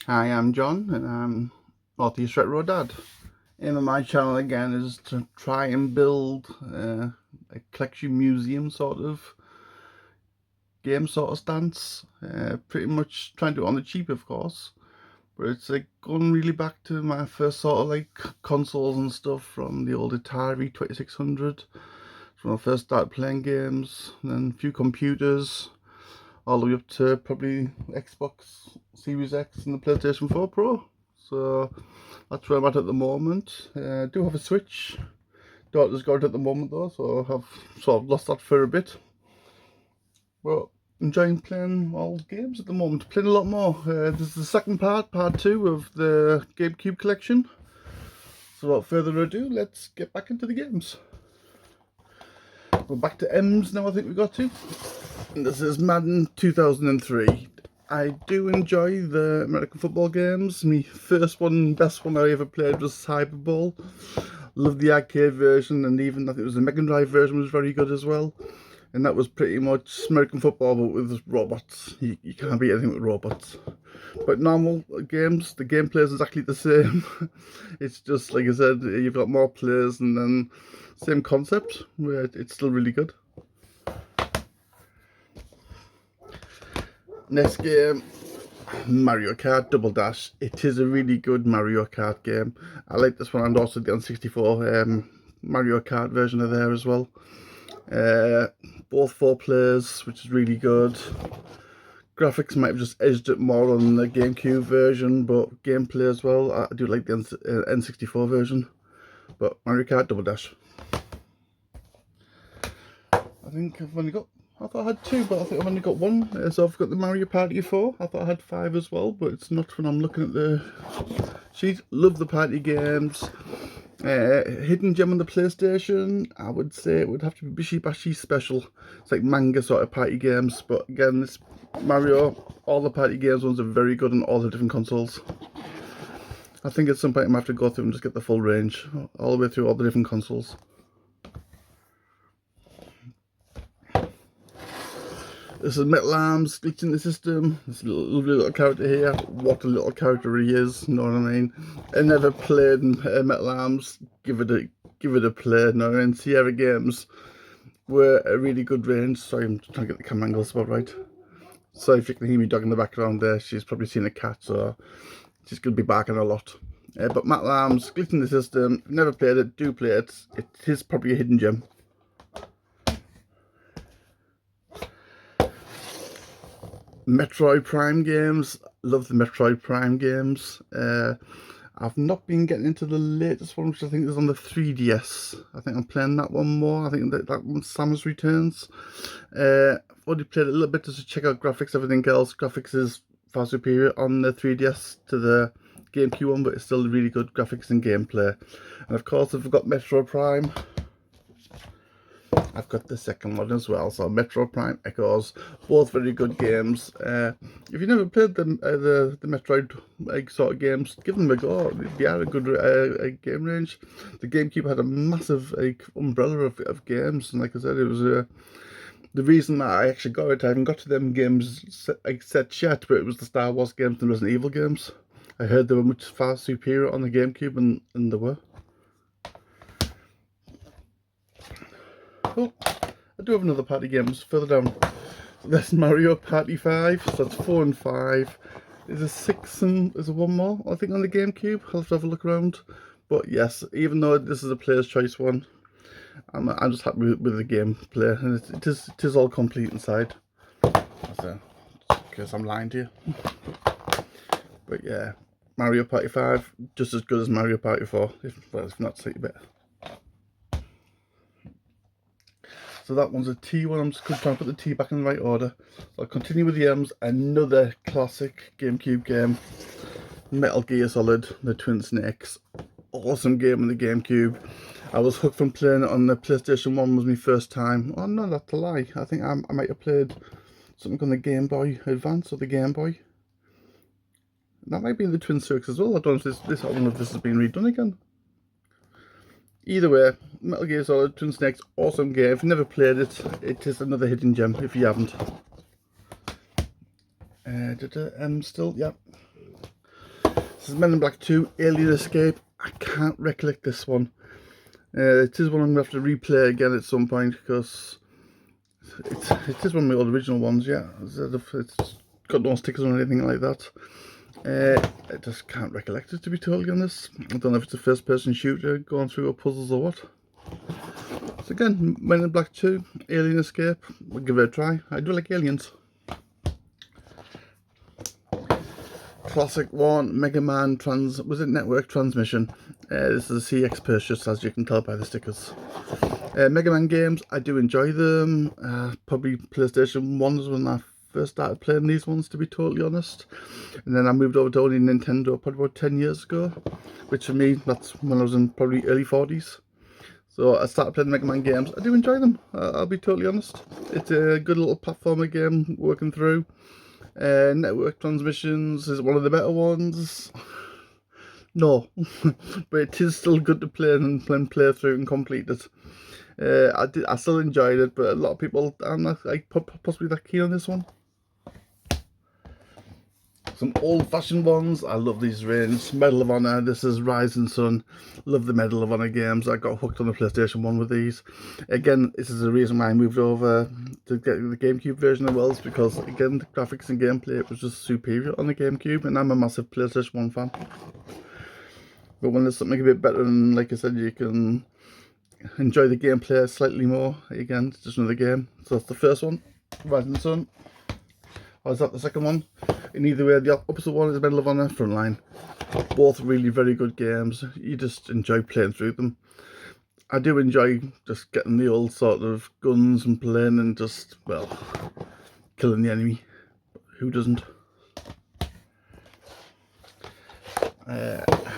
Hi, I'm John, and I'm Northeast Retro Dad. Aim of my channel again is to try and build a collection museum sort of game sort of stance. Pretty much trying to do it on the cheap, of course, but it's like going really back to my first sort of like consoles and stuff from the old Atari 2600. When I first started playing games, and then a few computers, all the way up to probably Xbox Series X and the PlayStation 4 Pro. So that's where I'm at the moment. I do have a Switch. Daughter's got it at the moment though, so I've sort of lost that for a bit. But enjoying playing all games at the moment. Playing a lot more. This is the second part 2 of the GameCube collection. So without further ado, let's get back into the games. We're back to M's now, I think we got to. And this is Madden 2003. I do enjoy the American football games. My first one, best one I ever played was Cyberball. Loved the arcade version, and even I think it was the Mega Drive version was very good as well. And that was pretty much American football, but with robots. You can't beat anything with robots. But normal games, the gameplay is exactly the same. It's just, like I said, you've got more players and then same concept, where it's still really good. Next game, Mario Kart Double Dash. It is a really good Mario Kart game. I like this one, and also the N64 Mario Kart version of there as well. Both 4 players, which is really good. Graphics might have just edged it more on the GameCube version, but gameplay as well, I do like the N64 version. But Mario Kart Double Dash. I think I've only got, I thought I had 2, but I think I've only got 1. So I've got the Mario Party 4. I thought I had 5 as well, but it's not when I'm looking at the sheet. Love the party games. Hidden gem on the PlayStation, I would say it would have to be Bishi Bashi Special. It's like manga sort of party games, but again, this Mario, all the party games ones are very good on all the different consoles. I think at some point I'm going to have to go through and just get the full range, all the way through all the different consoles. This is Metal Arms, glitching the system. This lovely little character here. What a little character he is, you know what I mean? I never played Metal Arms. Give it a play, you know what I mean? Sierra Games were a really good range. Sorry, I'm trying to get the camera angle spot right. So if you can hear me dog in the background there, she's probably seen a cat, so she's going to be barking a lot. But Metal Arms, glitching the system. Never played it, do play it. It is probably a hidden gem. Metroid Prime games, love the Metroid Prime games. I've not been getting into the latest one, which I think is on the 3DS. I think I'm playing that one more. I think that one's Samus Returns. I've already played a little bit just to check out graphics, everything else. Graphics is far superior on the 3DS to the GameCube one, but it's still really good graphics and gameplay. And of course, I've got Metroid Prime. I've got the second one as well, so Metro Prime Echoes, both very good games. If you've never played the Metroid sort of games, give them a go. They are a good game range. The GameCube had a massive umbrella of games, and like I said, it was the reason that I actually got it. I haven't got to them games set yet, but it was the Star Wars games and Resident Evil games. I heard they were much far superior on the GameCube, and they were. Oh, I do have another party games further down. There's Mario Party 5, so that's 4 and 5. There's a 6 and there's a 1 more, I think, on the GameCube. I'll have to have a look around. But yes, even though this is a player's choice one, I'm just happy with the gameplay, and it is all complete inside. So, because I'm lying to you. But yeah, Mario Party 5, just as good as Mario Party 4, if not slightly better. So that one's a T one. I'm just going to try and put the T back in the right order. So I'll continue with the M's. Another classic GameCube game. Metal Gear Solid, the Twin Snakes. Awesome game on the GameCube. I was hooked from playing it on the PlayStation 1 was my first time. Oh no, that's a lie. I think I might have played something on the Game Boy Advance or the Game Boy. That might be in the Twin Snakes as well. I don't know if I don't know if this has been redone again. Either way, Metal Gear Solid, Twin Snakes, awesome game. If you've never played it, it is another hidden gem if you haven't. Still, yeah. This is Men in Black 2, Alien Escape. I can't recollect this one. It is one I'm going to have to replay again at some point, because it is one of my old original ones, yeah. It's got no stickers or anything like that. I just can't recollect it, to be totally honest. I don't know if it's a first person shooter going through puzzles or what. So again, Men in Black 2, Alien Escape. We'll give it a try. I do like aliens. Classic one, Mega Man Network Transmission. This is a CX purchase, as you can tell by the stickers. Mega Man games, I do enjoy them. Probably PlayStation 1 when I first started playing these ones, to be totally honest. And then I moved over to only Nintendo probably about 10 years ago, which for me, that's when I was in probably early 40s. So I started playing Mega Man games. I do enjoy them, I'll be totally honest. It's a good little platformer game working through. Network Transmissions is one of the better ones. No, but it is still good to play and play through and complete it. I still enjoyed it, but a lot of people aren't like possibly that keen on this one. Some old-fashioned ones. I love these range. Medal of Honor. This is Rising Sun. Love the Medal of Honor games. I got hooked on the PlayStation 1 with these. Again, this is the reason why I moved over to get the GameCube version of Wells, because again, the graphics and gameplay was just superior on the GameCube, and I'm a massive PlayStation 1 fan. But when there's something a bit better, and like I said, you can enjoy the gameplay slightly more. Again, it's just another game. So that's the first one, Rising Sun. Or is that the second one? In either way, the opposite one is Medal of Honor Frontline. Both really very good games. You just enjoy playing through them. I do enjoy just getting the old sort of guns and playing and just, well, killing the enemy. Who doesn't?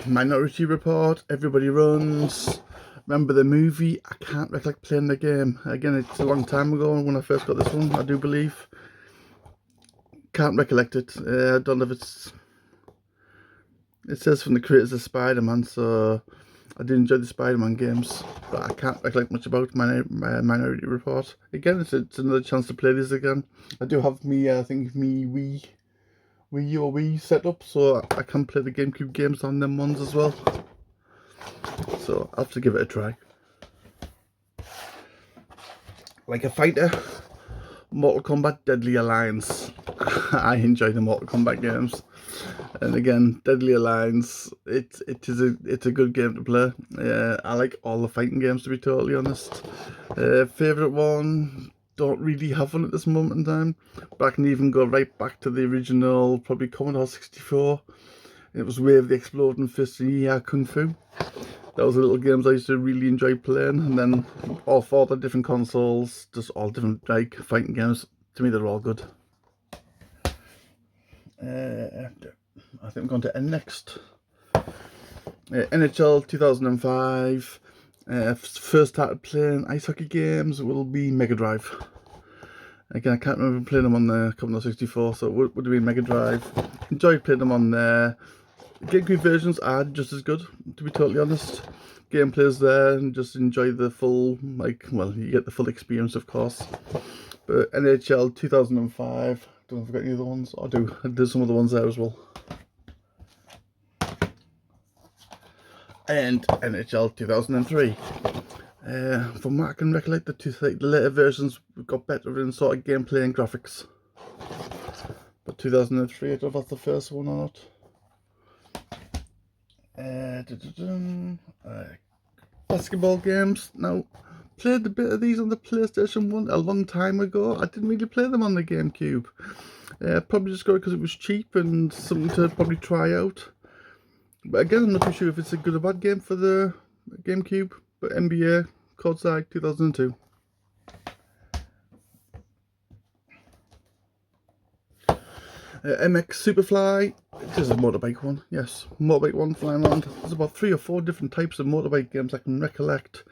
Minority Report, Everybody Runs. Remember the movie? I can't recollect playing the game. Again, it's a long time ago when I first got this one, I do believe. Can't recollect it. I don't know if it says from the creators of Spider-Man, so I do enjoy the Spider-Man games, but I can't recollect much about Minority Report. Again, it's another chance to play this again. I do have me, I think me Wii U or Wii set up, so I can play the GameCube games on them ones as well. So I'll have to give it a try. Like a Fighter, Mortal Kombat Deadly Alliance. I enjoy the Mortal Kombat games, and again, Deadly Alliance, it's a good game to play. I like all the fighting games, to be totally honest. Favourite one, don't really have one at this moment in time, but I can even go right back to the original, probably Commodore 64. It was Wave the Exploding Fist and Yeah Kung Fu. That was the little games I used to really enjoy playing, and then all four the different consoles, just all different like fighting games. To me, they're all good. I think I'm going to end next. NHL 2005. First started playing ice hockey games will be Mega Drive. Again, I can't remember playing them on the Commodore 64, so it would have been Mega Drive. Enjoyed playing them on there. GameCube versions are just as good, to be totally honest. Gameplay's there, and just enjoy the full, you get the full experience, of course. But NHL 2005, don't forget any other ones. I do. There's some other ones there as well. And NHL 2003. From what I can recollect, the later versions got better in sort of gameplay and graphics. But 2003, I don't know if that's the first one or not. Basketball games. Now, played a bit of these on the PlayStation 1 a long time ago. I didn't really play them on the GameCube. Probably just got it because it was cheap and something to probably try out. But again, I'm not too sure if it's a good or bad game for the GameCube. But NBA Courtside 2002. MX Superfly. This is a motorbike one. Yes, motorbike one flying around. There's about 3 or 4 different types of motorbike games I can recollect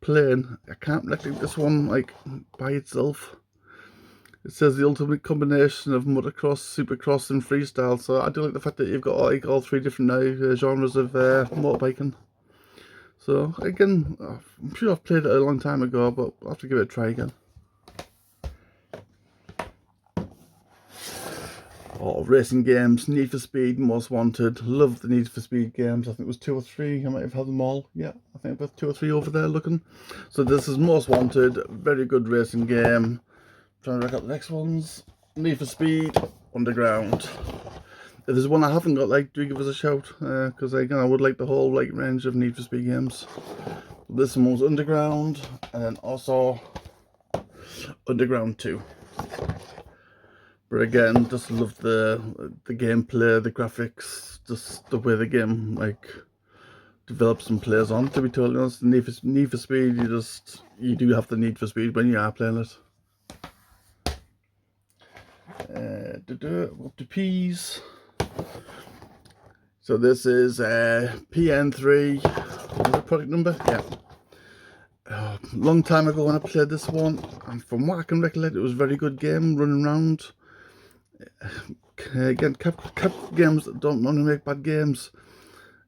playing. I can't recollect this one like by itself. It says the ultimate combination of motocross, supercross and freestyle, so I do like the fact that you've got like all 3 different genres of motorbiking. So again, I'm sure I've played it a long time ago, but I'll have to give it a try again. Oh, racing games, Need for Speed, Most Wanted. Love the Need for Speed games. I think it was 2 or 3. I might have had them all. Yeah, I think I've got 2 or 3 over there looking. So this is Most Wanted. Very good racing game. Trying to work out the next ones. Need for Speed, Underground. If there's one I haven't got, like, do give us a shout. Because again, I would like the whole range of Need for Speed games. This one was Underground, and then also Underground 2. But again, just love the gameplay, the graphics, just the way the game develops and plays on. To be totally honest, Need for Speed, you do have the Need for Speed when you are playing it. Up to P's. So this is PN3. What's the product number? Yeah. Long time ago when I played this one, and from what I can recollect, it was a very good game, running around. Again, Cap games don't normally make bad games.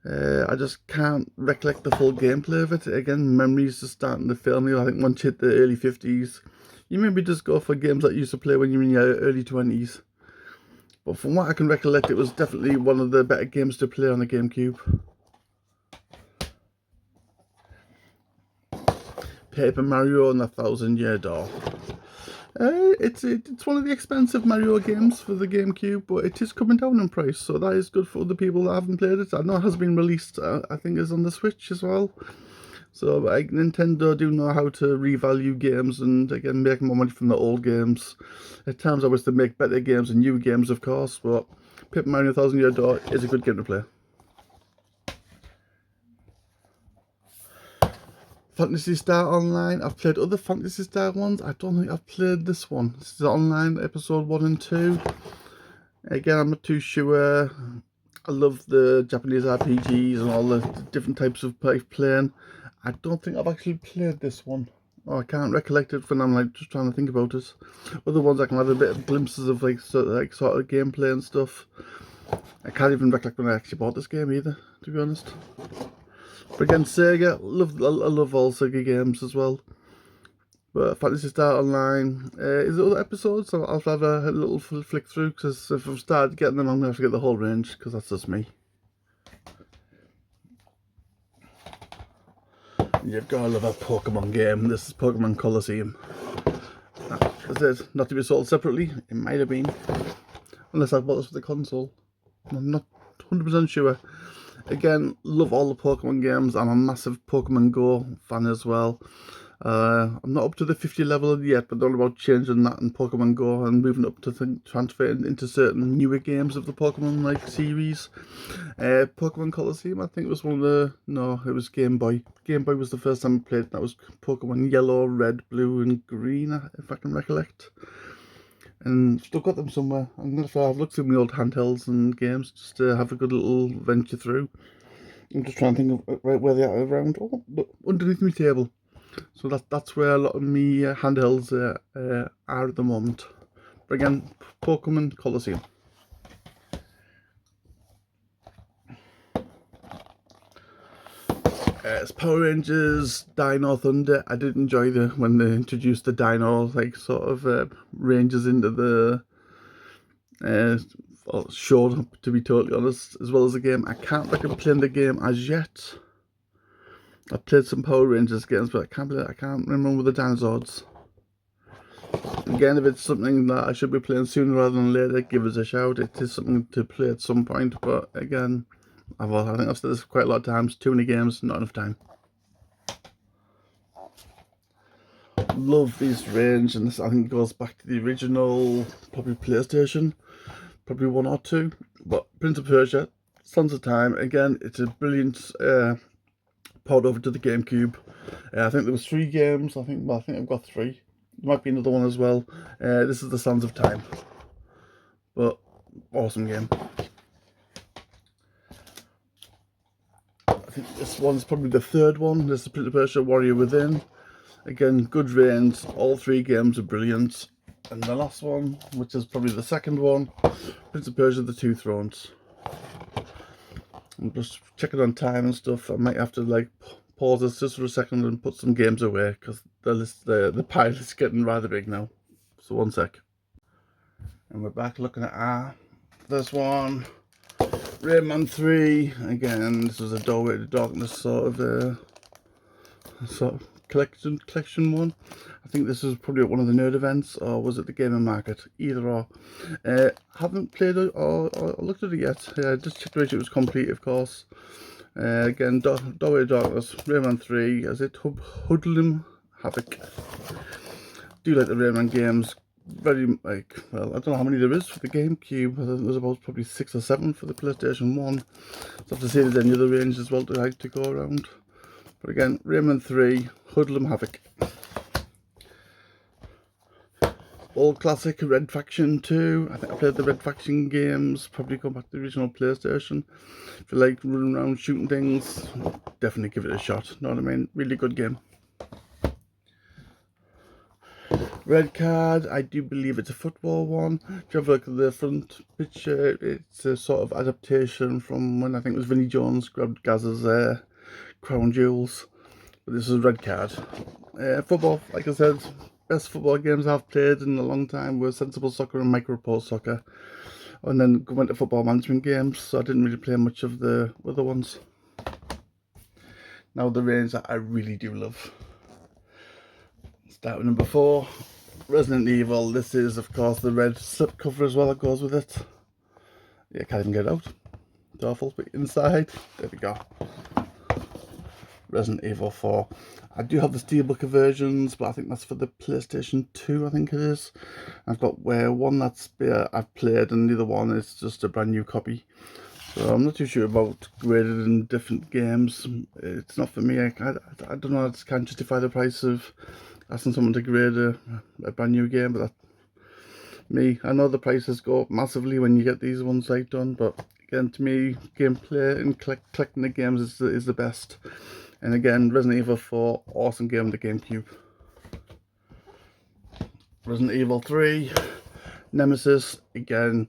I just can't recollect the full gameplay of it. Again, memories just starting to fail me. I think once you hit the early 50s, you maybe just go for games that you used to play when you were in your early 20s. But from what I can recollect, it was definitely one of the better games to play on the GameCube. Paper Mario and the 1,000-Year Door. It's one of the expensive Mario games for the GameCube, but it is coming down in price, so that is good for the people that haven't played it. I know it has been released, I think it's on the Switch as well. So Nintendo do know how to revalue games and again make more money from the old games. At times I wish to make better games and new games, of course, but Paper Mario 1,000-Year Door is a good game to play. Phantasy Star Online. I've played other Phantasy Star ones. I don't think I've played this one. This is online, episode 1 and 2. Again, I'm not too sure. I love the Japanese RPGs and all the different types of playing. I don't think I've actually played this one. Oh, I can't recollect it when I'm just trying to think about it. Other ones I can have a bit of glimpses of sort of gameplay and stuff. I can't even recollect when I actually bought this game either, to be honest. But again, Sega, I love all Sega games as well. But Phantasy Star Online, is it other episodes? I'll have a little flick through, because if I've started getting them, I'm going to have to get the whole range, because that's just me. You've got to love a Pokemon game. This is Pokemon Colosseum. As it, not to be sold separately, it might have been. Unless I bought this for the console. I'm not 100% sure. Again, love all the Pokemon games. I'm a massive Pokemon Go fan as well. I'm not up to the 50 level yet, but they're about changing that in Pokemon Go and moving up to transferring into certain newer games of the Pokemon series. Pokemon Colosseum, I think was one of the... No, it was Game Boy. Game Boy was the first time I played it. That was Pokemon Yellow, Red, Blue and Green, if I can recollect. And still got them somewhere. I'm going to have looked through my old handhelds and games just to have a good little venture through. I'm just trying to think of right where they are around. Oh, look, underneath my table. So that's where a lot of me handhelds are at the moment. But again, Pokemon Colosseum. It's Power Rangers Dino Thunder. I did enjoy when they introduced the Dino Rangers into the show, to be totally honest, as well as the game. I can't recommend playing the game as yet. I've played some Power Rangers games, but I can't remember the dinosaurs. Again, if it's something that I should be playing sooner rather than later, give us a shout. It is something to play at some point, but again, I think I've said this quite a lot of times. Too many games, not enough time. Love this range, and this I think goes back to the original, probably PlayStation, probably 1 or 2. But Prince of Persia, Sands of Time, again, it's a brilliant port over to the GameCube. I think there was 3 games. I think I've got 3. There might be another one as well. This is the Sands of Time, but awesome game. I think this one's probably the 3rd one. This is Prince of Persia Warrior Within. Again, good range. All 3 games are brilliant. And the last one, which is probably the 2nd one, Prince of Persia: The Two Thrones. I'm just checking on time and stuff. I might have to pause this just for a second and put some games away, because the pile is getting rather big now. So 1 sec. And we're back looking at our This one, Rayman 3. Again, this was a Doorway to Darkness sort of collection one. I think this was probably at one of the nerd events, or was it the gaming market? Either or. Haven't played it or looked at it yet. Just checked to make sure it was complete, of course. Again, Doorway to Darkness, Rayman 3, as it Hoodlum Havoc. Do like the Rayman games. Very, like, well, I don't know how many there is for the GameCube. I think there's about probably 6 or 7 for the PlayStation 1. So I have to see if there's any other range as well to go around. But again, Rayman 3, Hoodlum Havoc. Old classic, Red Faction 2. I think I played the Red Faction games, probably go back to the original PlayStation. If you like running around shooting things, definitely give it a shot. Know what I mean? Really good game. Red Card, I do believe it's a football one. If you have a look at the front picture, it's a sort of adaptation from when I think it was Vinnie Jones grabbed Gaz's crown jewels. But this is Red Card. Football, like I said, best football games I've played in a long time were Sensible Soccer and Micropole Soccer. And then went to football management games, so I didn't really play much of the other ones. Now the range that I really do love. Start with number 4, Resident Evil. This is, of course, the red slip cover as well that goes with it. Yeah, can't even get it out. It's awful, but inside, there we go. Resident Evil 4. I do have the Steelbook versions, but I think that's for the PlayStation 2, I think it is. I've got one that's I've played, and the other one is just a brand new copy. So I'm not too sure about graded in different games. It's not for me. I don't know, I just can't justify the price of asking someone to grade a brand new game, but that's me. I know the prices go up massively when you get these ones like done, but again, to me, gameplay and collecting the games is the best. And again, Resident Evil 4, awesome game on the GameCube. Resident Evil 3, Nemesis, again,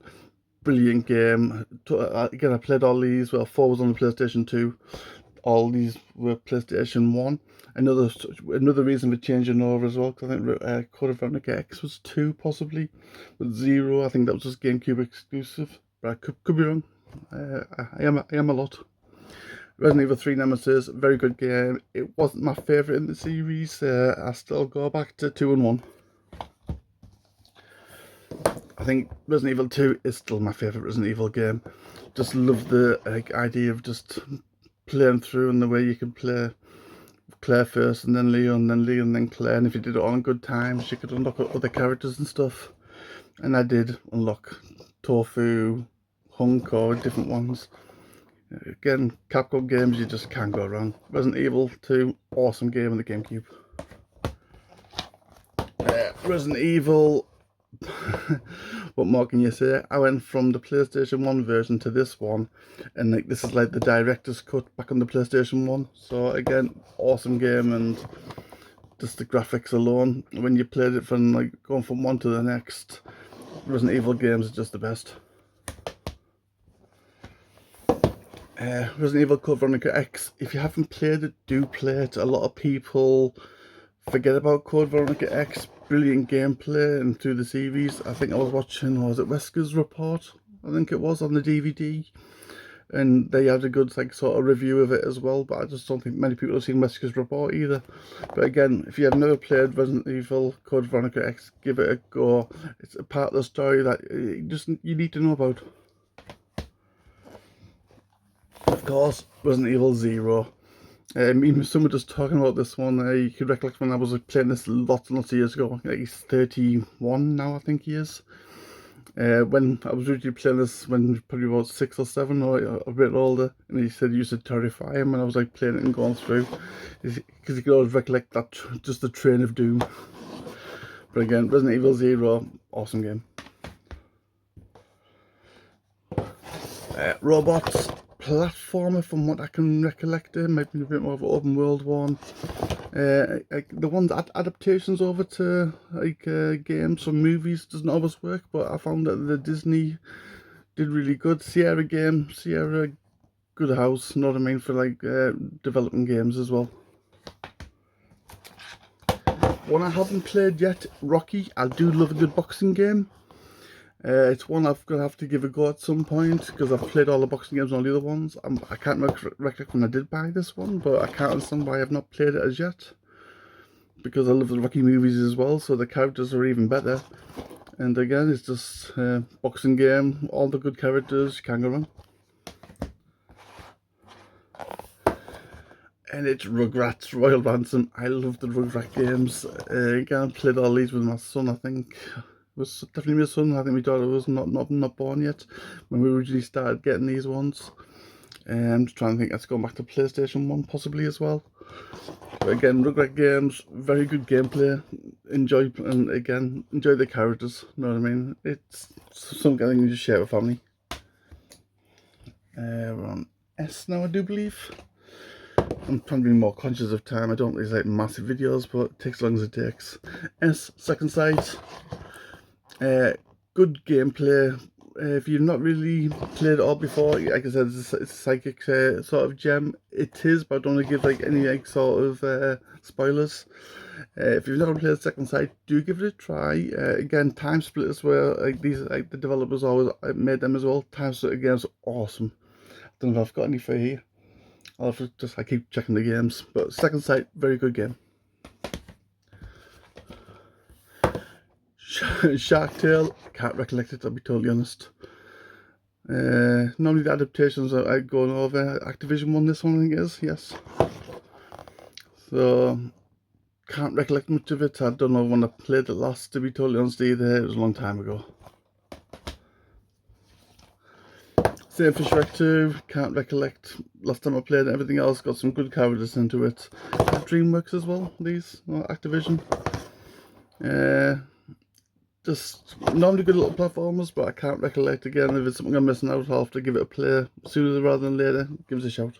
brilliant game. Again, I played all these. Well, 4 was on the PlayStation 2. All these were PlayStation 1. Another reason for changing over as well, because I think Code Veronica X was 2 possibly, but 0, I think that was just GameCube exclusive, but I could be wrong. I am a lot. Resident Evil 3 Nemesis, very good game. It wasn't my favourite in the series. I still go back to 2 and 1. I think Resident Evil 2 is still my favourite Resident Evil game. Just love the idea of just playing through, and the way you can play Claire first, and then Leon, then Claire, and if you did it all in good times, you could unlock other characters and stuff. And I did unlock Tofu, Hunk, or different ones. Again, Capcom games, you just can't go wrong. Resident Evil 2, awesome game on the GameCube. Resident Evil, what more can you say? I went from the PlayStation 1 version to this one, and like this is like the director's cut back on the PlayStation 1. So again, awesome game, and just the graphics alone, when you played it from like going from one to the next, Resident Evil games are just the best. Resident Evil Code Veronica X, if you haven't played it, do play it. A lot of people forget about Code Veronica X. Brilliant gameplay, and through the series, I think I was watching, was it Wesker's report? I think it was on the DVD, and they had a good like sort of review of it as well, but I just don't think many people have seen Wesker's report either. But again, if you have never played Resident Evil Code Veronica X, give it a go. It's a part of the story that you need to know about. Of course, Resident Evil 0. Me and someone just talking about this one. You could recollect when I was playing this lots and lots of years ago. He's 31 now, I think he is. When I was originally playing this, when probably about 6 or 7 or a bit older, and he said it used to terrify him when I was like playing it and going through, because he could always recollect that just the train of doom. But again, Resident Evil 0, awesome game. Robots. Platformer, from what I can recollect, it might be a bit more of an open world one. The ones adaptations over to like games or movies doesn't always work, but I found that the Disney did really good. Sierra good house, know what I mean, for like developing games as well. One I haven't played yet, Rocky. I do love a good boxing game. It's one I'm going to have to give a go at some point, because I've played all the boxing games on all the other ones. I can't recollect when I did buy this one, but I can't understand why I've not played it as yet. Because I love the Rocky movies as well, so the characters are even better. And again, it's just a boxing game, all the good characters, you can't go wrong. And it's Rugrats Royal Ransom. I love the Rugrat games. Again, I played all these with my son, I think. It was definitely my son. I think my daughter was not born yet when we originally started getting these ones. I'm just trying to think, that's going back to PlayStation 1 possibly as well. But again, Rugrat games, very good gameplay. Enjoy the characters. You know what I mean? It's something you just share with family. We're on S now, I do believe. I'm trying to be more conscious of time. I don't really like massive videos, but it takes as long as it takes. S, Second Sight. Good gameplay. If you've not really played it all before, like I said, it's a psychic sort of gem. It is, but I don't want to give like any like sort of spoilers. If you've never played Second Sight, do give it a try. Again, time split as well. Like the developers always made them as well. Time split games are awesome. I don't know if I've got any for here. I'll have to I keep checking the games. But Second Sight, very good game. Shark Tale, can't recollect it, I'll be totally honest. Normally the adaptations are going over. Activision won this one, I think it is, yes. So, can't recollect much of it. I don't know when I played it last, to be totally honest either. It was a long time ago. Same for Shrek 2, can't recollect last time I played it. Everything else got some good characters into it. DreamWorks as well, these, Activision. Just normally good little platformers, but I can't recollect again. If it's something I'm missing out, I'll have to give it a play sooner rather than later. Give us a shout.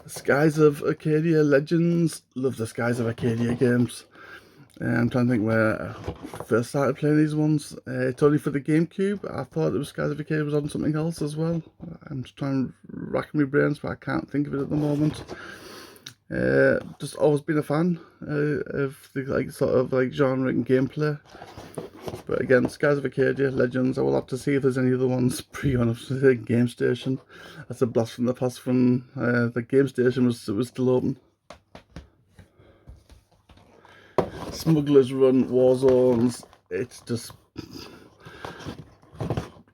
Skies of Arcadia Legends. Love the Skies of Arcadia games. I'm trying to think where I first started playing these ones. It's only for the GameCube. I thought it was Skies of Arcadia was on something else as well. I'm just trying to rack my brains, but I can't think of it at the moment. Just always been a fan of the sort of genre and gameplay. But again, Skies of Arcadia Legends. I will have to see if there's any other ones pre-on the Game Station. That's a blast from the past when the Game Station was still open. Smugglers Run, Warzones. It's just,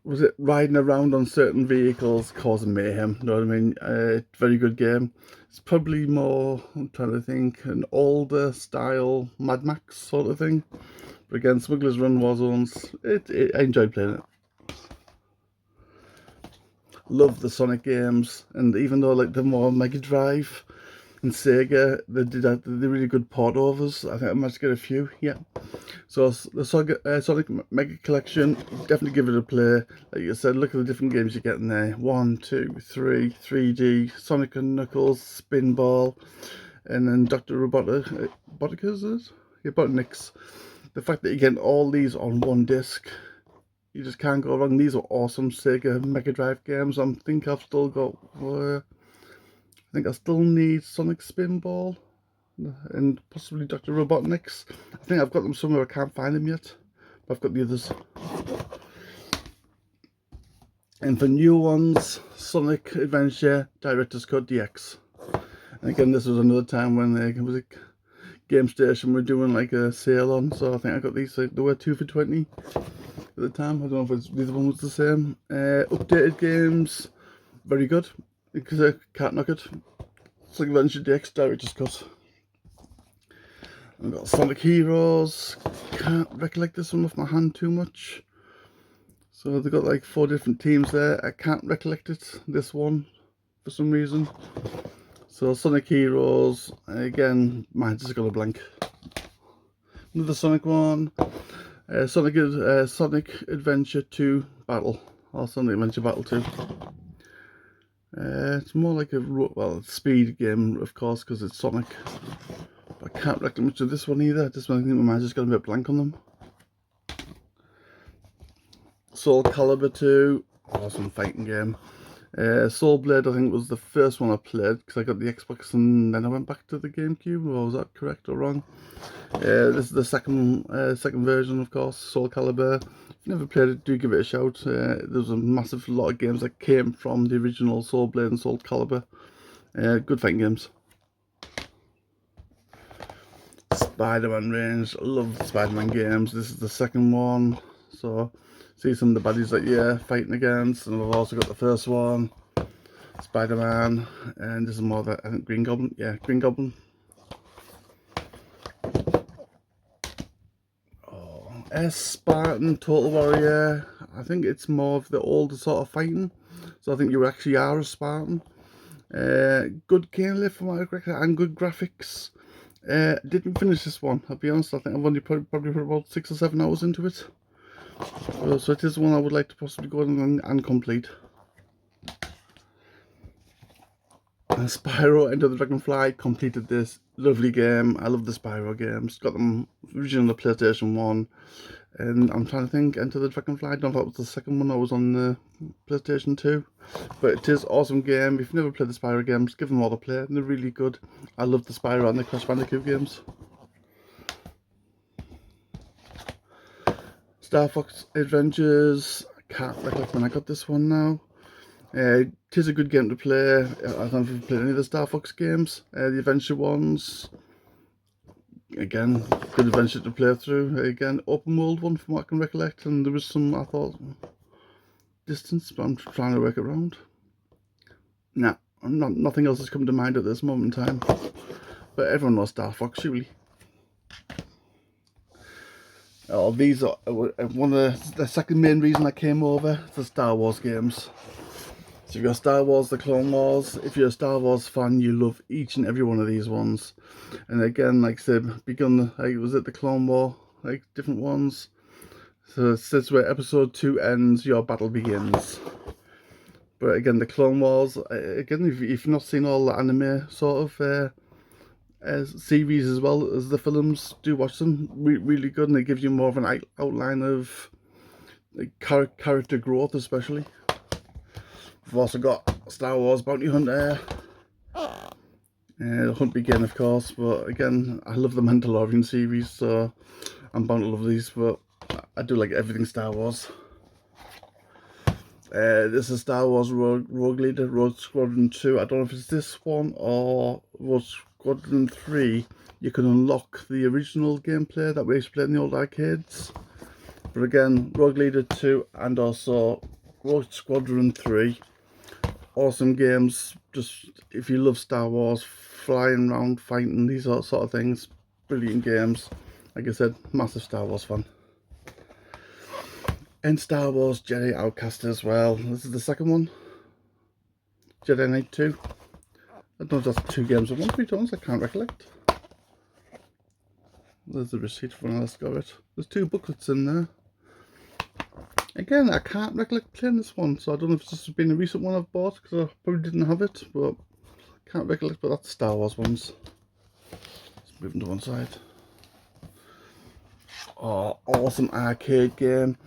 was it riding around on certain vehicles causing mayhem, you know what I mean? Very good game. It's probably more, I'm trying to think, an older style Mad Max sort of thing. But again, Smugglers Run, Warzones, I enjoyed playing it. Love the Sonic games, and even though like the more Mega Drive and Sega, they did the really good port overs. I think I managed to get a few, yeah. So the Sonic Mega Collection, definitely give it a play. Like I said, look at the different games you get in there. 1, 2, 3, 3D, Sonic and Knuckles, Spinball, and then Dr. Robotica, is it? Yeah, Robotnik's. The fact that you get all these on one disc, you just can't go wrong. These are awesome Sega Mega Drive games. I think I've still got, I think I still need Sonic Spinball and possibly Dr. Robotnik's. I think I've got them somewhere, I can't find them yet, but I've got the others. And for new ones, Sonic Adventure Director's Cut DX. And again, this was another time when was it Game Station were doing like a sale on, so I think I got these, they were 2 for 20 at the time. I don't know if the other one was the same. Updated games, very good, because I can't knock it. Sonic Adventure DX Director's Cut. I've got Sonic Heroes, can't recollect this one off my hand too much. So they've got like 4 different teams there. I can't recollect it, this one, for some reason. So Sonic Heroes, again, mine's just got a blank. Another Sonic one, Sonic Adventure 2 Battle, or Sonic Adventure Battle 2. It's more like a speed game, of course, because it's Sonic. But I can't recollect much of this one either. This one, I think my mind's just got a bit blank on them. Soul Calibur 2, awesome fighting game. Soul Blade, I think, was the first one I played because I got the Xbox and then I went back to the GameCube. Or was that correct or wrong? This is the second version, of course, Soul Calibur. If you've never played it, do give it a shout. There's a massive lot of games that came from the original Soul Blade and Soul Calibur. Good fighting games. Spider-Man range, I love the Spider-Man games. This is the second one, so see some of the baddies that you're fighting against, and I've also got the first one, Spider-Man, and this is more that, I think, Green Goblin. Yeah, Green Goblin. Spartan, Total Warrior. I think it's more of the older sort of fighting, so I think you actually are a Spartan. Good gameplay from what I reckon, and good graphics. Didn't finish this one, I'll be honest. I think I've only probably put about 6 or 7 hours into it. So it is one I would like to possibly go and complete. Spyro Enter the Dragonfly, completed this. Lovely game. I love the Spyro games. Got them originally on the PlayStation 1. And I'm trying to think, Enter the Dragonfly, I don't know if that was the second one. I was on the PlayStation 2. But it is an awesome game. If you've never played the Spyro games, give them all a play. They're really good. I love the Spyro and the Crash Bandicoot games. Star Fox Adventures. I can't recollect when I got this one now. It is a good game to play. I don't know if you've played any of the Star Fox games. The adventure ones. Again, good adventure to play through. Again, open world one from what I can recollect. And there was some, I thought, distance, but I'm trying to work it around. Nah, nothing else has come to mind at this moment in time. But everyone knows Star Fox, surely. Oh, these are one of the second main reason I came over, the Star Wars games. So you've got Star Wars, the Clone Wars. If you're a Star Wars fan, you love each and every one of these ones. And again, like I said, begun, like, was it the Clone War, like different ones. So it says where episode 2 ends, your battle begins. But again, the Clone Wars, again, if you've not seen all the anime sort of series as well as the films, do watch them. Really good, and it gives you more of an outline of like, character growth, especially. We've also got Star Wars Bounty Hunter. The Hunt Begin, of course, but again, I love the Mandalorian series, so I'm bound to love these, but I do like everything Star Wars. This is Star Wars Rogue Leader, Rogue Squadron 2. I don't know if it's this one or Rogue Squadron 3. You can unlock the original gameplay that we used to play in the old arcades. But again, Rogue Leader 2 and also Rogue Squadron 3. Awesome games. Just if you love Star Wars, flying around, fighting, these sort of things. Brilliant games. Like I said, massive Star Wars fan. And Star Wars Jedi Outcast as well. This is the second one. Jedi Knight 2. I don't know if that's 2 games at one, 3 times, I can't recollect. There's the receipt for when I last got it. There's 2 booklets in there. Again, I can't recollect playing this one, so I don't know if this has been a recent one I've bought, because I probably didn't have it, but can't recollect, but that's Star Wars ones. Let's move them to one side. Oh, awesome arcade game.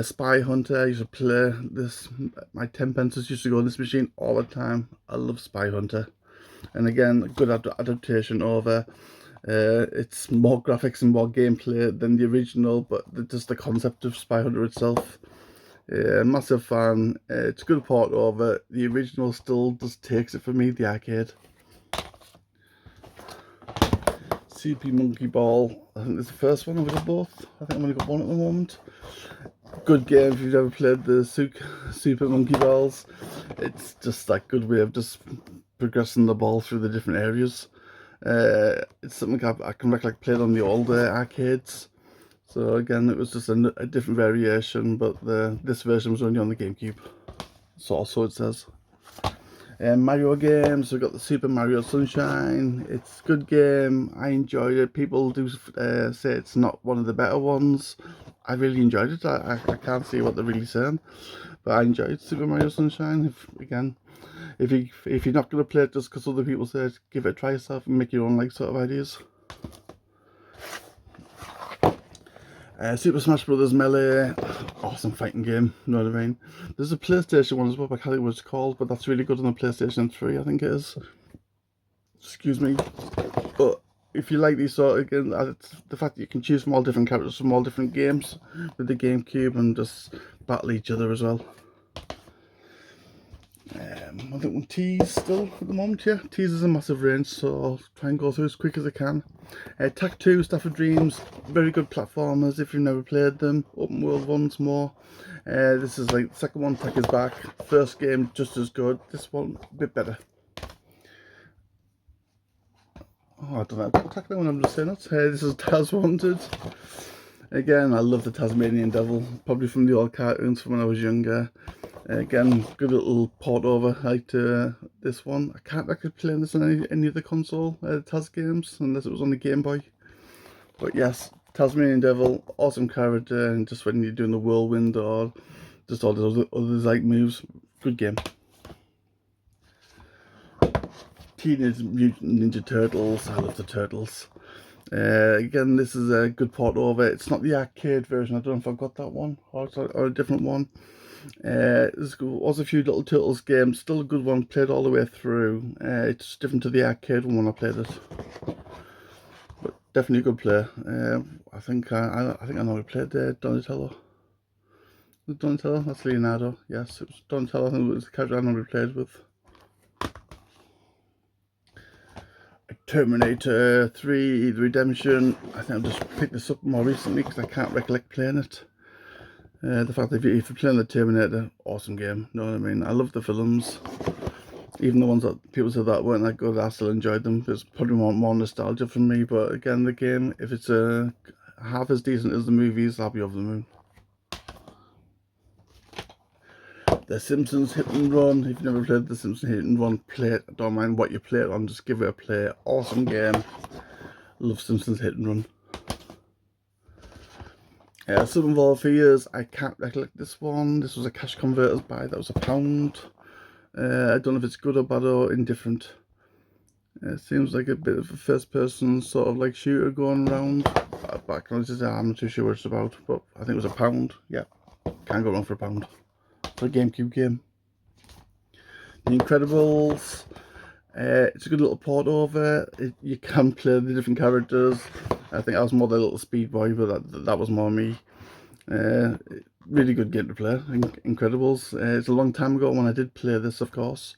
Spy Hunter, I used to play this, my 10 pences used to go on this machine all the time. I love Spy Hunter. And again, good adaptation over. It's more graphics and more gameplay than the original, but just the concept of Spy Hunter itself. Massive fan. It's a good port over. The original still just takes it for me, the arcade. CP Monkey Ball. I think it's the first one. I've got both. I think I've only got one at the moment. Good game if you've ever played the Super Monkey Balls. It's just that good way of just progressing the ball through the different areas. It's something I can recollect played on the older arcades. So again, it was just a different variation, but this version was only on the GameCube. So it says. Mario games, we've got the Super Mario Sunshine. It's a good game. I enjoyed it. People do say it's not one of the better ones. I really enjoyed it. I can't see what they're really saying, but I enjoyed Super Mario Sunshine. If you're not going to play it just because other people say it, give it a try yourself and make your own sort of ideas. Super Smash Bros. Melee, awesome fighting game, you know what I mean? There's a PlayStation one as well, but I can't think what it's called, but that's really good on the PlayStation 3, I think it is. Excuse me. But if you like these sort of games, the fact that you can choose from all different characters from all different games with the GameCube and just battle each other as well. I think T's still at the moment, yeah. T's is a massive range, so I'll try and go through as quick as I can. Tak 2, Stafford Dreams, very good platformers if you've never played them. Open world ones more. This is like the second one, Tak is back. First game just as good. This one a bit better. Oh, I don't know about Tak now when I'm just saying it. This is Taz Wanted. Again, I love the Tasmanian Devil, probably from the old cartoons from when I was younger. Again, good little port over like this one. I can't actually play this on any other console, Taz games, unless it was on the Game Boy. But yes, Tasmanian Devil, awesome character, and just when you're doing the whirlwind or just all the other like moves, good game. Teenage Mutant Ninja Turtles, I love the Turtles. Again, this is a good port over. It's not the arcade version, I don't know if I've got that one or a different one. There's also a few little Turtles games, still a good one, played all the way through. It's different to the arcade one when I played it, but definitely a good play. I think I know we played Donatello. Was it Donatello? That's Leonardo. Yes, it was Donatello. I think it was the character I know we played with. Terminator 3 The Redemption. I think I've just picked this up more recently because I can't recollect playing it. The fact that if you're playing the Terminator, awesome game, you know what I mean? I love the films, even the ones that people said that weren't that good, I still enjoyed them. There's probably more nostalgia for me, but again, the game, if it's half as decent as the movies, I'll be over the moon. The Simpsons Hit and Run. If you've never played The Simpsons Hit and Run, play it. I don't mind what you play it on, just give it a play. Awesome game. Love Simpsons Hit and Run. Some involved for years, I can't recollect this one. This was a cash converters buy, that was £1. I don't know if it's good or bad or indifferent. It seems like a bit of a first person sort of like shooter going around. Back I'm not too sure what it's about, but I think it was £1. Yeah, can't go wrong for £1 for a GameCube game. The Incredibles. It's a good little port over. You can play the different characters. I think I was more the little speed boy, but that was more me. Really good game to play. Incredibles. It's a long time ago when I did play this, of course,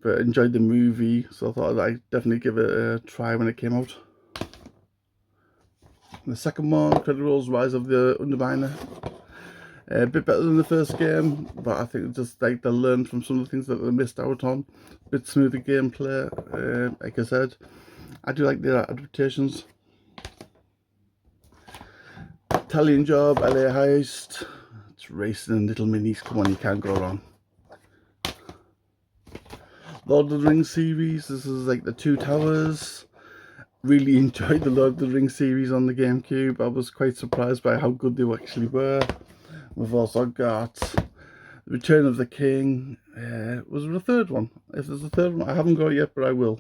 but enjoyed the movie, so I thought I'd definitely give it a try when it came out. And the second one, Incredibles Rise of the Underminer. A bit better than the first game, but I think just like they learned from some of the things that they missed out on. A bit smoother gameplay, like I said. I do like the adaptations. Italian Job, LA Heist. It's racing and little minis, come on, you can't go wrong. Lord of the Rings series, this is like the Two Towers. Really enjoyed the Lord of the Rings series on the GameCube. I was quite surprised by how good they actually were. We've also got Return of the King. Was there a third one? If there's a third one, I haven't got it yet, but I will.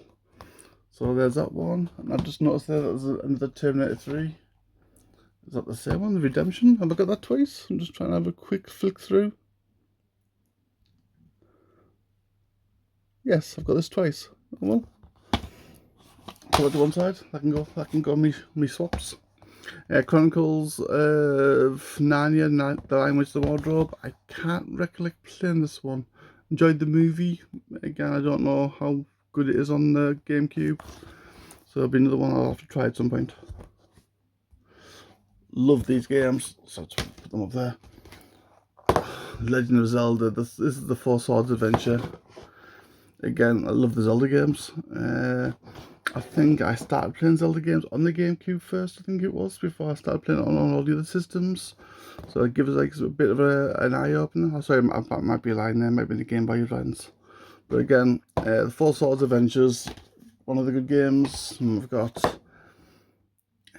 So there's that one. And I've just noticed there that there's another Terminator 3. Is that the same one? The Redemption? Have I got that twice? I'm just trying to have a quick flick through. Yes, I've got this twice. Oh well. Put it to one side. I can go me swaps. Chronicles of Narnia, The Lion, Witch, the Wardrobe. I can't recollect playing this one. Enjoyed the movie. Again, I don't know how good it is on the GameCube, so it'll be another one I'll have to try at some point. Love these games, so I'll put them up there. Legend of Zelda. This is the Four Swords Adventure. Again, I love the Zelda games. I think I started playing Zelda games on the GameCube first, I think it was, before I started playing it on all the other systems. So it gives us like a bit of an eye-opener. Oh, sorry, I might be lying there, might be the Game Boy Advance. But again, the Four Swords Adventures, one of the good games. And we've got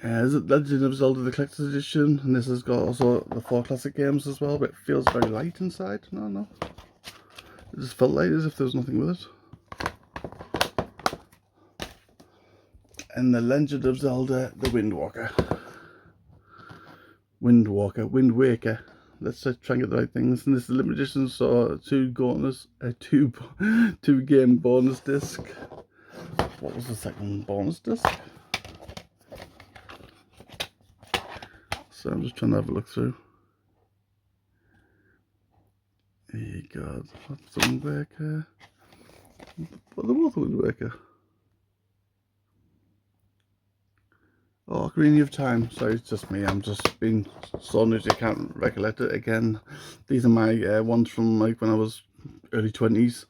Legend of Zelda The Collector's Edition, and this has got also the 4 classic games as well, but it feels very light inside. No. It just felt light as if there was nothing with it. And The Legend of Zelda The Wind Walker. Wind Waker. Let's try and get the right things. And this is limited edition, so two game bonus disc. What was the second bonus disc? So I'm just trying to have a look through. Hey God, that's the Wind Waker. What the Wind Waker? Oh, Ocarina of Time. Sorry, it's just me. I'm just being so new, I can't recollect it again. These are my ones from like when I was early 20s.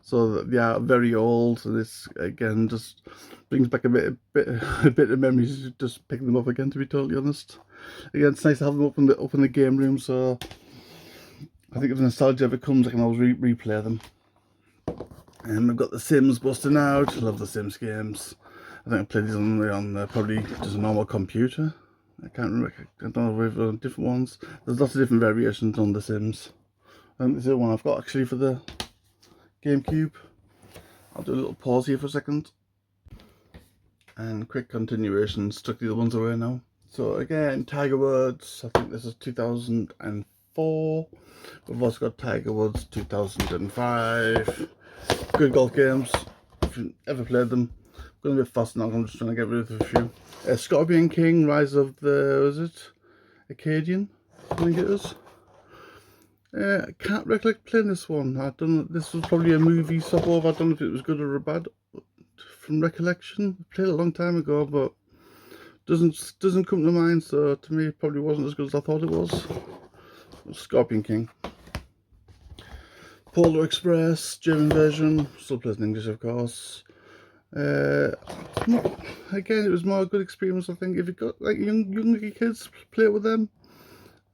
So they are very old. And this again just brings back a bit of memories. Just picking them up again, to be totally honest. Again, it's nice to have them up in the game room. So I think if nostalgia ever comes, I can always replay them. And I've got the Sims busting out. I love the Sims games. I think I played these on probably just a normal computer. I can't remember. I don't know if there are different ones. There's lots of different variations on the Sims. I think this is the one I've got actually for the GameCube. I'll do a little pause here for a second. And quick continuations. Took the other ones away now. So again, Tiger Woods. I think this is 2004. We've also got Tiger Woods 2005. Good golf games. If you've ever played them. Going a bit fast now, I'm just trying to get rid of a few. Scorpion King, Rise of the, was it? Acadian, I think it is. I can't recollect playing this one. I don't know, this was probably a movie swap over. I don't know if it was good or bad from recollection. I played it a long time ago, but doesn't come to mind, so to me it probably wasn't as good as I thought it was. Scorpion King. Polar Express, German version, still plays in English of course. Again, it was more a good experience, I think. If you've got like younger kids, play with them.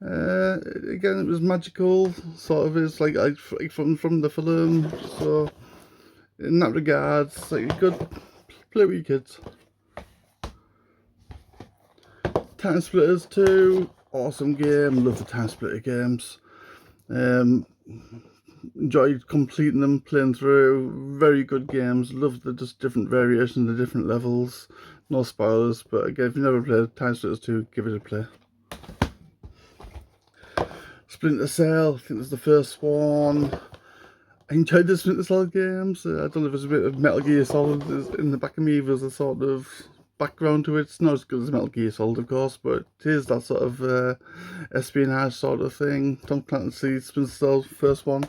Again, it was magical, sort of. It's like from the film. So in that regard, it's like good. Play with your kids. Time Splitters 2, awesome game. Love the Time Splitter games. Enjoyed completing them, playing through. Very good games. Love the just different variations, the different levels. No spoilers, but again, if you've never played Time Splitters 2, give it a play. Splinter Cell, I think that's the first one. I enjoyed the Splinter Cell games. I don't know if there's a bit of Metal Gear Solid in the back of me. There's a sort of background to it. It's not as good as Metal Gear Solid, of course, but it is that sort of espionage sort of thing. Tom Clancy's Splinter Cell, first one.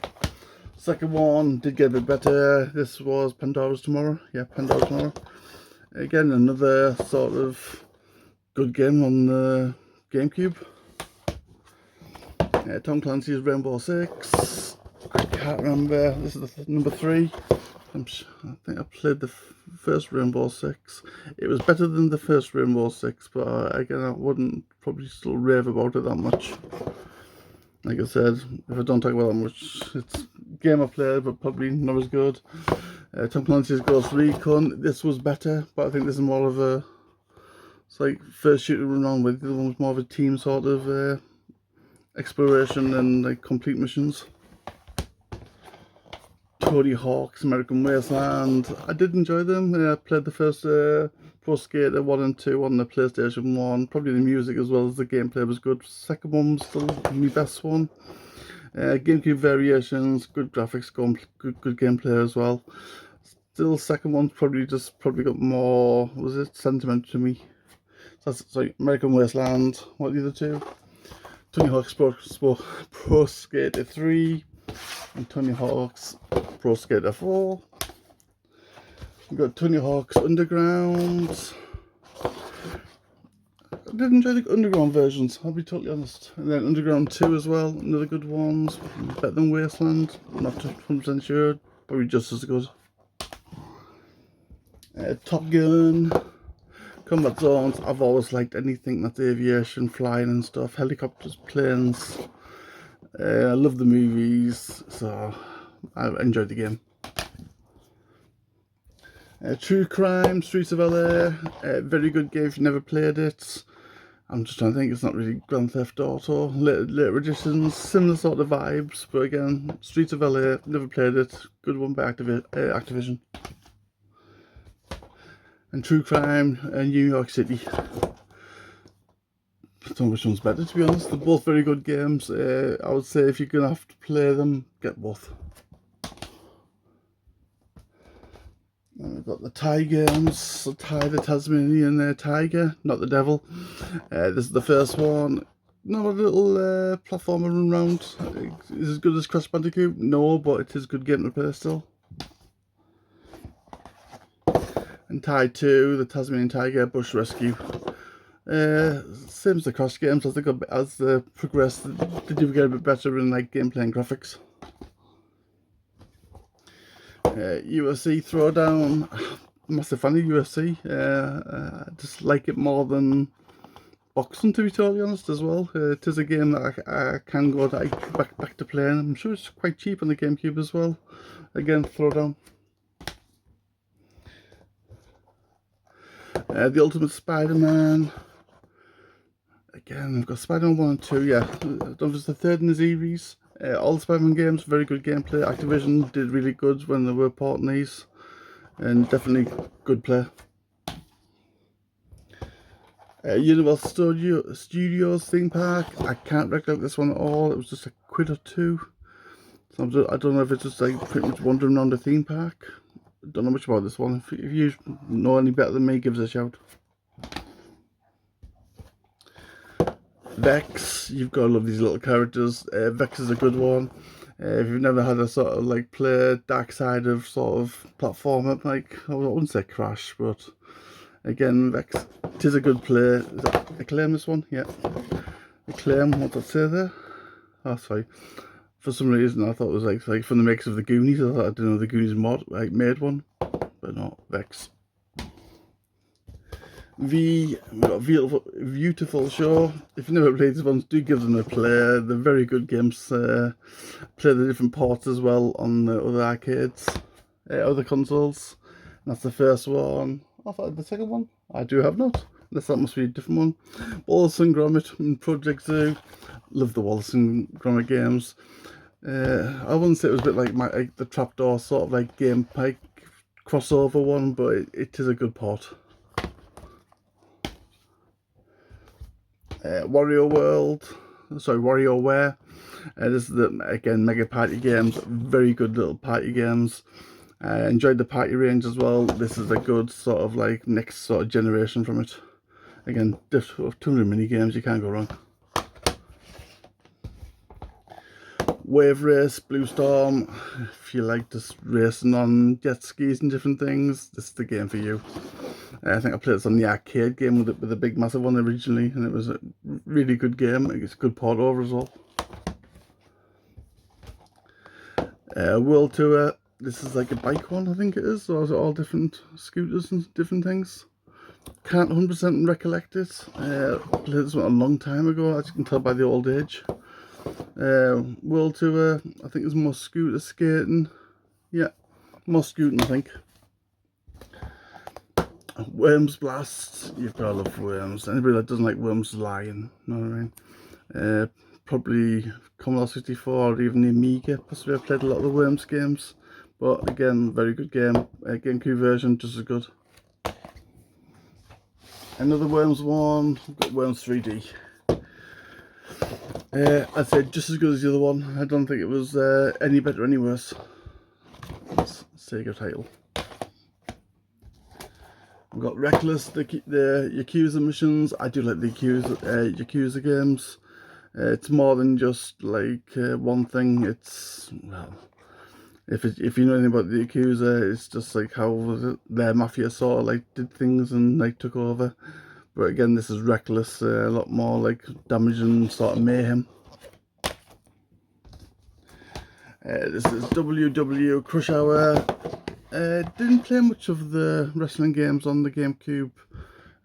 Second one did get a bit better. This was Pandora's Tomorrow. Yeah, Pandora's Tomorrow. Again, another sort of good game on the GameCube. Tom Clancy's Rainbow Six. I can't remember. This is the number 3. I think I played the first Rainbow Six. It was better than the first Rainbow Six, but again, I wouldn't probably still rave about it that much. Like I said, if I don't talk about that much, it's a game I played, but probably not as good. Tom Clancy's Ghost Recon. This was better, but I think this is more of a, it's like first shooter run on with. The other one was more of a team sort of exploration and like complete missions. Tony Hawk's American Wasteland. I did enjoy them. I played the first Pro Skater 1 and 2 on the PlayStation 1. Probably the music as well as the gameplay was good. Second one was still my best one. GameCube variations, good graphics, good gameplay as well. Still, second one's probably got more, was it, sentiment to me. So that's, sorry, American Wasteland. What are the other two? Tony Hawk's Pro Skater 3 and Tony Hawk's Pro Skater 4. We've got Tony Hawk's Underground. I did enjoy the Underground versions, I'll be totally honest. And then Underground 2 as well, another good ones. Better than Wasteland, not 100% sure, probably just as good. Top Gun, Combat Zones. I've always liked anything that's aviation, flying and stuff, helicopters, planes. I love the movies, so I enjoyed the game. True Crime, Streets of LA, very good game if you never played it. I'm just trying to think, it's not really Grand Theft Auto, later editions, similar sort of vibes, but again, Streets of LA, never played it, good one by Activision. And True Crime, New York City. I don't know which one's better, to be honest. They're both very good games. I would say if you're going to have to play them, get both. And we've got the Thai games. So Thai, the Tasmanian tiger, not the devil. This is the first one. Not a little platformer run round. Is it as good as Crash Bandicoot? No, but it is a good game to play still. And Thai 2, the Tasmanian Tiger Bush Rescue. Same as the Crash games. I think as they progress, they do get a bit better in like gameplay and graphics. UFC Throwdown. I'm a massive fan of UFC. I just like it more than boxing, to be totally honest, as well. It is a game that I can go back to playing. I'm sure it's quite cheap on the GameCube as well. Again, Throwdown. The Ultimate Spider-Man. Again, I've got Spider-Man 1 and 2, yeah. I don't know if it's the third in the series. All the Spider-Man games, very good gameplay. Activision did really good when they were porting these. And definitely good play. Universal Studios theme park. I can't recollect this one at all. It was just a quid or two. So I don't know if it's just like pretty much wandering around the theme park. Don't know much about this one. If you know any better than me, give us a shout. Vex, you've got to love these little characters. Vex is a good one. If you've never had a sort of like play dark side of sort of platformer, like I wouldn't say Crash, but again, Vex, it is a good play. Is that Acclaim, this one? Yeah. Acclaim, what's that say there? Oh, sorry. For some reason, I thought it was like from the makers of the Goonies. I thought I didn't know the Goonies mod like made one, but no, Vex. We've got a beautiful show. If you've never played these ones, do give them a play. They're very good games. Play the different ports as well on the other arcades, other consoles. And that's the first one. I thought the second one. I do have not. Unless that must be a different one. Wallace and Gromit and Project Zoo. Love the Wallace and Gromit games. I wouldn't say it was a bit like the Trapdoor sort of like game like crossover one, but it is a good port. WarioWare. This is again Mega Party games, very good little party games. Enjoyed the party range as well. This is a good sort of like next sort of generation from it. Again, 200 mini games, you can't go wrong. Wave Race, Blue Storm. If you like just racing on jet skis and different things, this is the game for you. I think I played this on the arcade game with a big massive one originally, and it was a really good game. It's a good port over as well. World Tour. This is like a bike one, I think it is. So it's all different scooters and different things. Can't 100% recollect it. I played this one a long time ago, as you can tell by the old age. World Tour. I think there's more scooter skating. Yeah, more scooting, I think. Worms Blast, you've got to love Worms. Anybody that doesn't like Worms is lying, you know what I mean? Probably Commodore 64 or even the Amiga. Possibly I've played a lot of the Worms games, but again, very good game. GameCube version, just as good. Another Worms one, we've got Worms 3D. I'd say just as good as the other one. I don't think it was any better or any worse. That's Sega title. We've got Reckless, the Yakuza missions. I do like the Yakuza games. It's more than just like one thing. It's, well, if you know anything about the Yakuza, it's just like how their mafia sort of like did things and like took over. But again, this is Reckless, a lot more like damage and sort of mayhem. This is WW Crush Hour. Didn't play much of the wrestling games on the GameCube.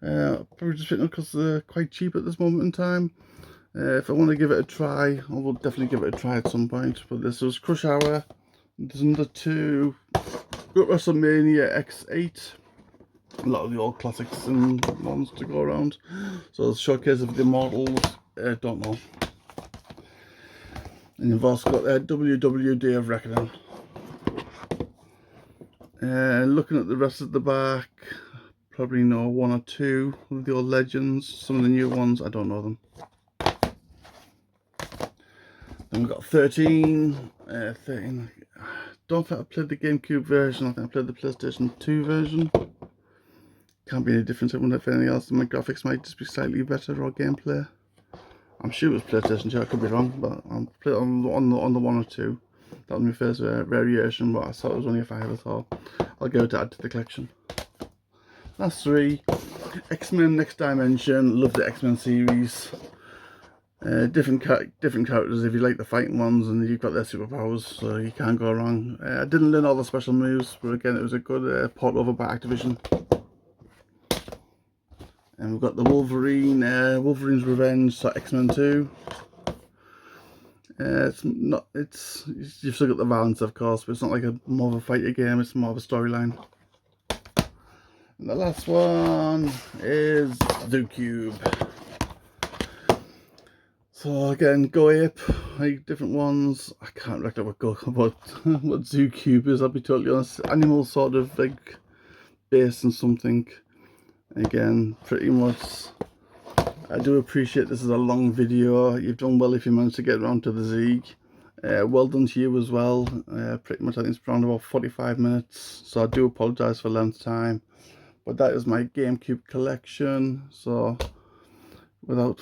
Probably just because they're quite cheap at this moment in time. If I want to give it a try, I will definitely give it a try at some point. But this was Crush Hour. There's another two. Got WrestleMania X8. A lot of the old classics and ones to go around. So it's a showcase of the models. Don't know. And you've also got WW Day of Reckoning. Looking at the rest of the back, probably know one or two of the old legends. Some of the new ones, I don't know them. Then we've got 13. 13. Don't think I played the GameCube version. I think I played the PlayStation 2 version. Can't be any difference if anything else. My graphics might just be slightly better or gameplay. I'm sure it was PlayStation 2. I could be wrong, but I'll play it on the one or two. That was my first variation, but I thought it was only a 5, so I'll go to add to the collection. That's 3. X-Men Next Dimension. Love the X-Men series. Different characters if you like the fighting ones, and you've got their superpowers, so you can't go wrong. I didn't learn all the special moves, but again, it was a good port over by Activision. And we've got the Wolverine, Wolverine's Revenge, so X-Men 2. You've still got the violence, of course, but it's not like more of a fighter game, it's more of a storyline. And the last one is Zoocube. So again, Go Ape, like different ones. I can't recollect what Zoocube is, I'll be totally honest. Animal sort of like based on something. Again, pretty much. I do appreciate this is a long video. You've done well if you managed to get around to the Zeeg. Well done to you as well. Pretty much I think it's around about 45 minutes. So I do apologise for length time. But that is my GameCube collection. So without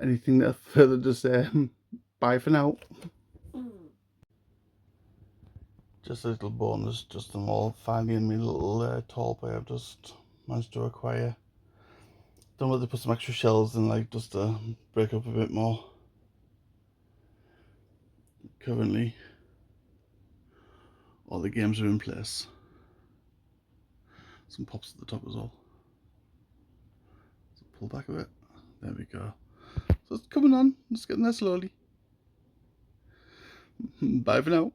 anything further to say, bye for now. Just a little bonus, just them all finally in my little tall boy I've just managed to acquire. Don't want to put some extra shells in, like, just to break up a bit more. Currently, all the games are in place. Some pops at the top as well. So pull back a bit. There we go. So it's coming on. It's getting there slowly. Bye for now.